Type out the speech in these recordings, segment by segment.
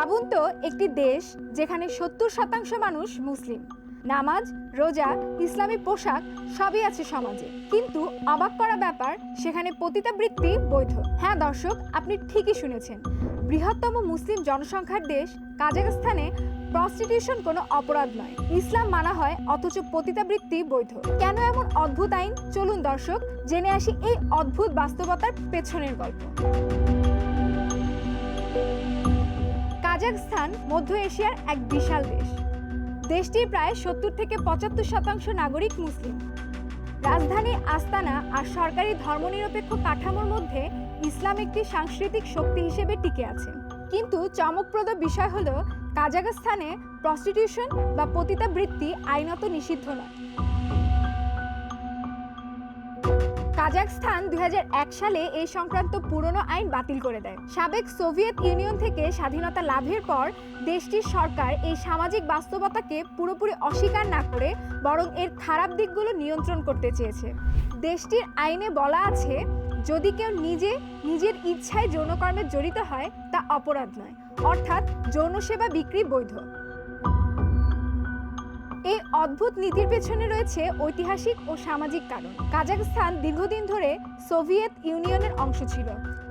ভাবুন তো, একটি দেশ যেখানে 70% মানুষ মুসলিম, নামাজ, রোজা, ইসলামী পোশাক সবই আছে সমাজে, কিন্তু অবাক করা ব্যাপার, সেখানে পতিতাবৃত্তি বৈধ। হ্যাঁ দর্শক, আপনি ঠিকই শুনেছেন। বৃহত্তম মুসলিম জনসংখ্যার দেশ কাজাখস্তানে প্রস্টিটিউশন কোনো অপরাধ নয়, ইসলাম মানা হয়, অথচ পতিতাবৃত্তি বৈধ। কেন এমন অদ্ভুত আইন? চলুন দর্শক, জেনে আসি এই অদ্ভুত বাস্তবতার পেছনের গল্প। কাজাখস্তান মধ্য এশিয়ার এক বিশাল দেশ। দেশটির প্রায় 70 থেকে 75% নাগরিক মুসলিম। রাজধানী আস্তানা আর সরকারি ধর্মনিরপেক্ষ কাঠামোর মধ্যে ইসলাম একটি সাংস্কৃতিক শক্তি হিসেবে টিকে আছে। কিন্তু চমকপ্রদ বিষয় হলো, কাজাখস্তানে প্রস্টিটিউশন বা পতিতাবৃত্তি আইনত নিষিদ্ধ নয়। কাজাখস্তান 2001 সালে এই সংক্রান্ত পুরনো আইন বাতিল করে দেয়। সাবেক সোভিয়েত ইউনিয়ন থেকে স্বাধীনতা লাভের পর দেশটির সরকার এই সামাজিক বাস্তবতাকে পুরোপুরি অস্বীকার না করে বরং এর খারাপ দিকগুলো নিয়ন্ত্রণ করতে চেয়েছে। দেশটির আইনে বলা আছে, যদি কেউ নিজের ইচ্ছায় যৌনকর্মে জড়িত হয় তা অপরাধ নয়, অর্থাৎ যৌন সেবা বিক্রি বৈধ। এই অদ্ভুত নীতির পেছনে রয়েছে ঐতিহাসিক ও সামাজিক কারণ। কাজাখস্তান দীর্ঘদিন ধরে সোভিয়েত ইউনিয়নের অংশ ছিল,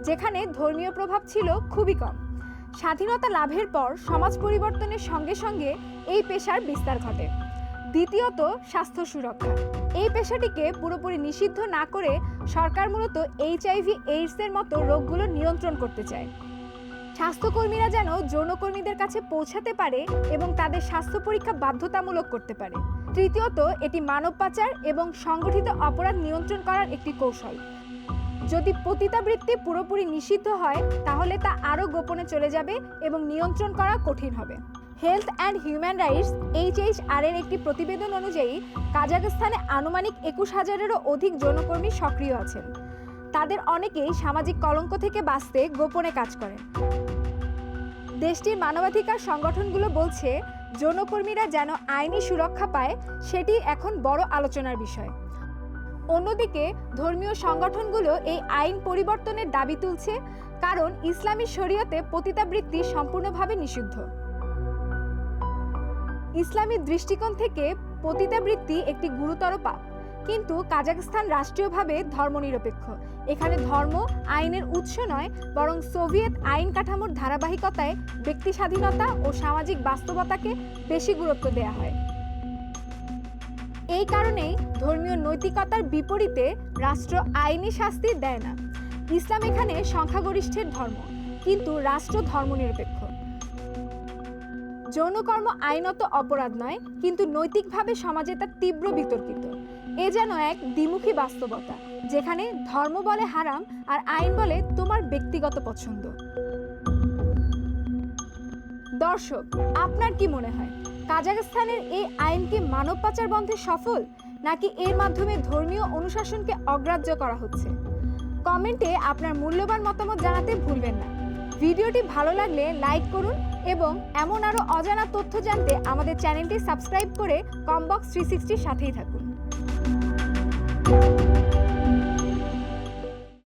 যেখানে ধর্মীয় প্রভাব ছিল খুবই কম। স্বাধীনতা লাভের পর সমাজ পরিবর্তনের সঙ্গে সঙ্গে এই পেশার বিস্তার ঘটে। দ্বিতীয়ত, স্বাস্থ্য সুরক্ষা। এই পেশাটিকে পুরোপুরি নিষিদ্ধ না করে সরকার মূলত HIV/AIDS-এর মতো রোগগুলো নিয়ন্ত্রণ করতে চায়। স্বাস্থ্যকর্মীরা যেন যৌনকর্মীদের কাছে পৌঁছাতে পারে এবং তাদের স্বাস্থ্য পরীক্ষা বাধ্যতামূলক করতে পারে। তৃতীয়ত, এটি মানব পাচার এবং সংগঠিত অপরাধ নিয়ন্ত্রণ করার একটি কৌশল। যদি পতিতাবৃত্তি পুরোপুরি নিষিদ্ধ হয়, তাহলে তা আরও গোপনে চলে যাবে এবং নিয়ন্ত্রণ করা কঠিন হবে। Health and human rights HHR এর একটি প্রতিবেদন অনুযায়ী কাজাখস্তানে আনুমানিক 21,000-এরও অধিক যৌনকর্মী সক্রিয় আছেন। তাদের অনেকেই সামাজিক কলঙ্ক থেকে বাঁচতে গোপনে কাজ করেন। দেশটির মানবাধিকার সংগঠনগুলো বলছে, যৌনকর্মীরা যেন আইনি সুরক্ষা পায়, সেটি এখন বড় আলোচনার বিষয়। অন্যদিকে ধর্মীয় সংগঠনগুলো এই আইন পরিবর্তনের দাবি তুলছে, কারণ ইসলামী শরীয়তে পতিতাবৃত্তি সম্পূর্ণভাবে নিষিদ্ধ। ইসলামী দৃষ্টিকোণ থেকে পতিতাবৃত্তি একটি গুরুতর পাপ, কিন্তু কাজাখস্তান রাষ্ট্রীয়ভাবে ধর্মনিরপেক্ষ। এখানে ধর্ম আইনের উৎস নয়, বরং সোভিয়েত আইন কাঠামোর ধারাবাহিকতায় ব্যক্তি স্বাধীনতা ও সামাজিক বাস্তবতাকে বেশি গুরুত্ব দেওয়া হয়। এই কারণেই ধর্মীয় নৈতিকতার বিপরীতে রাষ্ট্র আইনি শাস্তি দেয় না। ইসলাম এখানে সংখ্যাগরিষ্ঠের ধর্ম, কিন্তু রাষ্ট্র ধর্মনিরপেক্ষ। যৌনকর্ম আইনত অপরাধ নয়, কিন্তু নৈতিকভাবে সমাজে তা তীব্র বিতর্কিত। এ যেন এক দ্বিমুখী বাস্তবতা, যেখানে ধর্ম বলে হারাম আর আইন বলে তোমার ব্যক্তিগত পছন্দ। দর্শক, আপনার কি মনে হয়, কাজাখস্তানের এই আইন কি মানব পাচার বন্ধে সফল, নাকি এর মাধ্যমে ধর্মীয় অনুশাসনকে অগ্রাহ্য করা হচ্ছে? কমেন্টে আপনার মূল্যবান মতামত জানাতে ভুলবেন না। ভিডিওটি ভালো লাগলে লাইক করুন এবং এমন আরও অজানা তথ্য জানতে আমাদের চ্যানেলটি সাবস্ক্রাইব করে কমবক্স 360 সাথেই থাকুন।